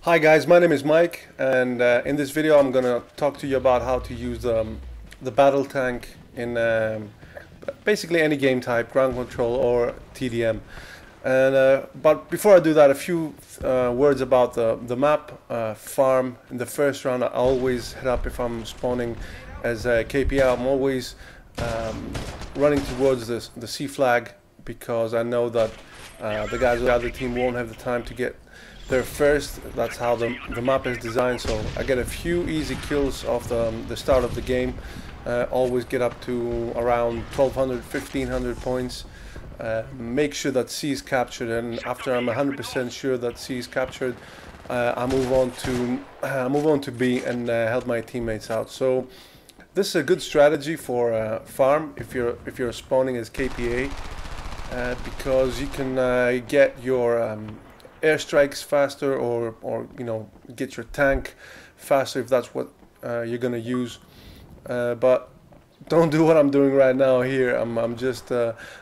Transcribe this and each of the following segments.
Hi guys, my name is Mike, and in this video I'm gonna talk to you about how to use the battle tank in basically any game type, ground control or TDM. And but before I do that, a few words about the map. Farm in the first round, I always head up if I'm spawning as a KPI. I'm always running towards the C flag because I know that the guys of the other team won't have the time to get there first. That's how the map is designed, so I get a few easy kills off the start of the game. Always get up to around 1200, 1500 points. Make sure that C is captured, and after I'm 100% sure that C is captured, I move on to B and help my teammates out. So this is a good strategy for farm if you're spawning as KPA, because you can get your airstrikes faster, or you know, get your tank faster if that's what you're gonna use. But don't do what I'm doing right now here. I'm just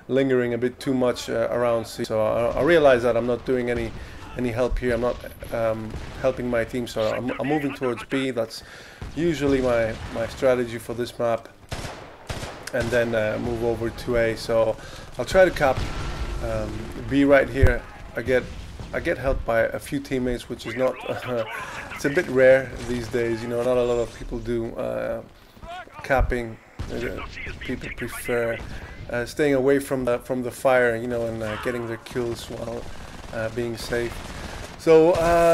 lingering a bit too much around C. So I realize that I'm not doing any help here. I'm not helping my team, so I'm moving towards B. That's usually my strategy for this map, and then move over to A. So I'll try to cap B right here. I get helped by a few teammates, which is not it's a bit rare these days, you know. Not a lot of people do capping. People prefer staying away from the fire, you know, and getting their kills while being safe. So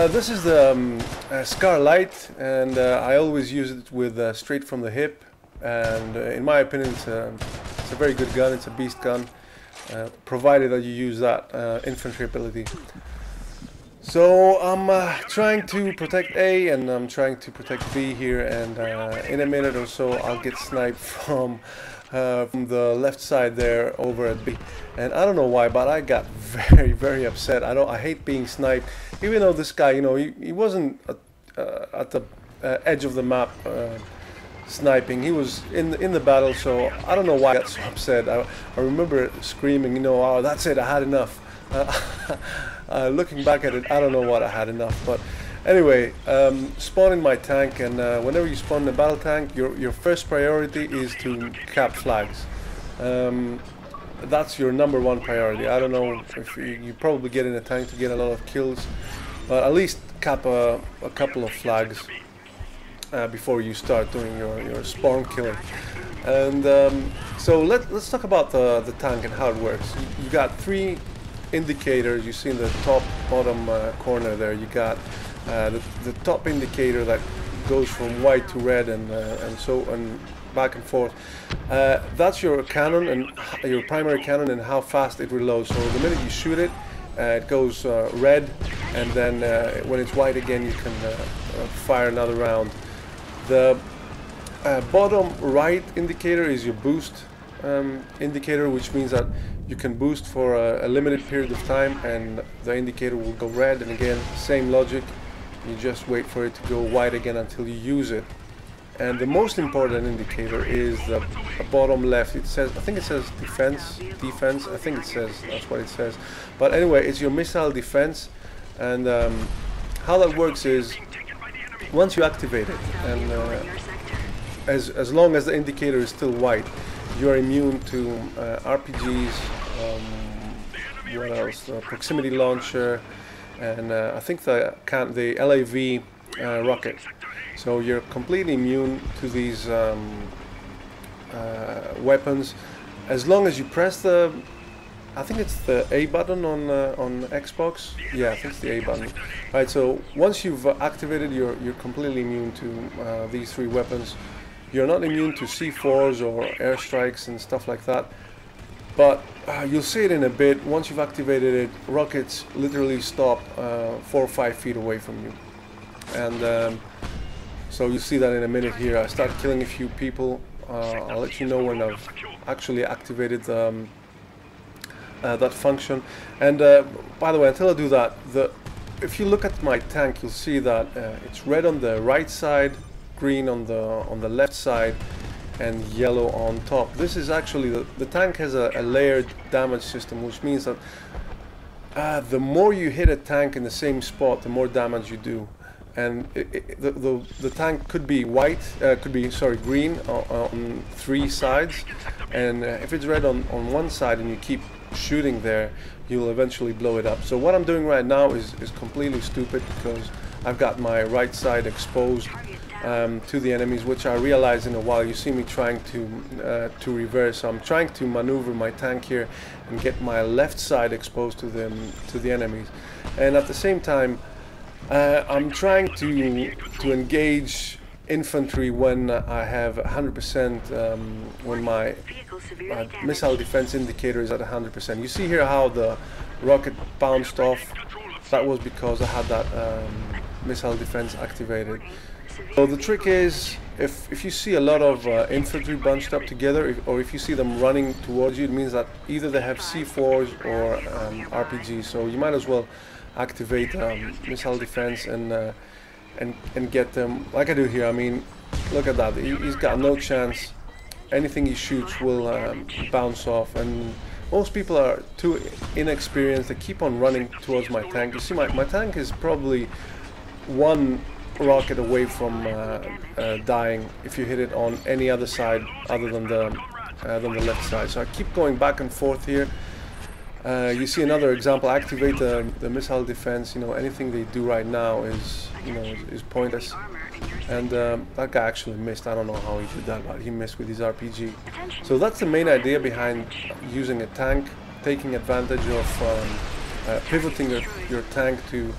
this is the Scar Light, and I always use it with straight from the hip, and in my opinion it's a very good gun. It's a beast gun, provided that you use that infantry ability. So I'm trying to protect A, and I'm trying to protect B here, and in a minute or so I'll get sniped from the left side there over at B. And I don't know why, but I got very upset. I hate being sniped, even though this guy, you know, he wasn't at the edge of the map sniping. He was in the battle, so I don't know why I got so upset. I remember screaming, you know, oh, that's it, I had enough. Looking back at it, I don't know what I had enough. But anyway, spawning my tank, and whenever you spawn the battle tank, your first priority is to cap flags. That's your #1 priority. I don't know if you probably get in a tank to get a lot of kills, but at least cap a couple of flags before you start doing your spawn killing. And so let's talk about the tank and how it works. You got 3 indicators. You see in the top bottom corner there, you got the top indicator that goes from white to red, and back and forth. That's your cannon, and your primary cannon, and how fast it reloads. So the minute you shoot it, it goes red, and then when it's white again, you can fire another round. The bottom right indicator is your boost indicator, which means that you can boost for a limited period of time, and the indicator will go red, and again, same logic. You just wait for it to go white again until you use it. And the most important indicator is the bottom left. It says, I think it says defense. I think it says, that's what it says. But anyway, it's your missile defense, and how that works is, once you activate it, and as long as the indicator is still white, you are immune to RPGs, what else? Proximity launcher, and I think the LAV rocket. So you're completely immune to these weapons as long as you press the, I think it's the A button on Xbox. Yeah, I think it's the A button. Right. So once you've activated, you're completely immune to these 3 weapons. You're not immune to C4s or airstrikes and stuff like that, but you'll see it in a bit. Once you've activated it, rockets literally stop 4 or 5 feet away from you. And so you'll see that in a minute here. I start killing a few people. I'll let you know when I've actually activated that function. And by the way, until I do that, if you look at my tank, you'll see that it's red on the right side, green on the left side, and yellow on top. This is actually the tank has a layered damage system, which means that the more you hit a tank in the same spot, the more damage you do. And the tank could be white, green on 3 sides, and if it's red on one side and you keep shooting there, you'll eventually blow it up. So what I'm doing right now is completely stupid, because I've got my right side exposed to the enemies, which I realize in a while. You see me trying to reverse. So I'm trying to maneuver my tank here and get my left side exposed to the enemies, and at the same time I'm trying to engage infantry when I have 100%, when my missile defense indicator is at 100%. You see here how the rocket bounced off. That was because I had that missile defense activated. So the trick is, if you see a lot of infantry bunched up together, or if you see them running towards you, it means that either they have C4s or RPGs. So you might as well activate missile defense and get them like I do here. I mean, look at that. He's got no chance. Anything he shoots will bounce off, and most people are too inexperienced. They keep on running towards my tank. You see, my tank is probably one rocket away from dying if you hit it on any other side other than the left side. So I keep going back and forth here. You see another example. Activate the missile defense. You know, anything they do right now is pointless. And that guy actually missed. I don't know how he did that, but he missed with his RPG. So that's the main idea behind using a tank, taking advantage of pivoting your tank to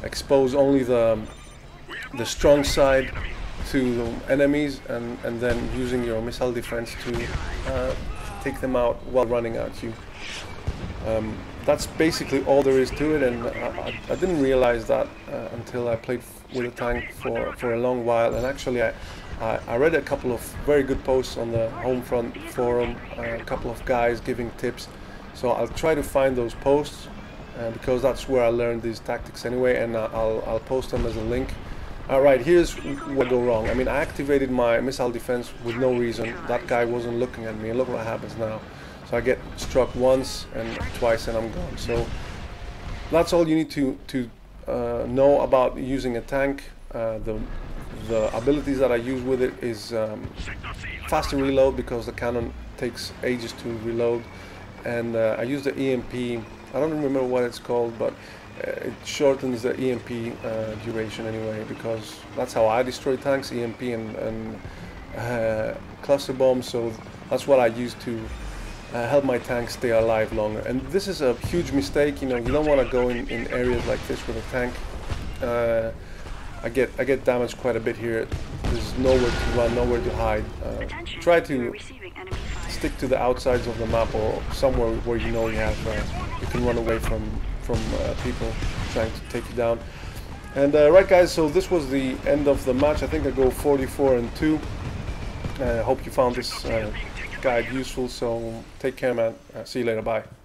expose only the strong side to the enemies, and then using your missile defense to take them out while running at you. That's basically all there is to it, and I didn't realize that until I played with a tank for a long while. And actually I read a couple of very good posts on the Homefront forum, a couple of guys giving tips, so I'll try to find those posts because that's where I learned these tactics anyway, and I'll post them as a link. Alright, here's what go wrong. I mean, I activated my missile defense with no reason. That guy wasn't looking at me, and look what happens now. So I get struck once and twice and I'm gone. So that's all you need to know about using a tank. The abilities that I use with it is faster reload, because the cannon takes ages to reload, and I use the EMP. I don't remember what it's called, but it shortens the EMP duration anyway, because that's how I destroy tanks, EMP and cluster bombs. So that's what I use to help my tank stay alive longer. And this is a huge mistake. You know, you don't want to go in areas like this with a tank. I get damaged quite a bit here. There's nowhere to run, nowhere to hide. Try to stick to the outsides of the map, or somewhere where you know you can run away from people trying to take you down. And right, guys, so this was the end of the match. I think I go 44-2. I hope you found this guide useful. So take care, man. See you later. Bye.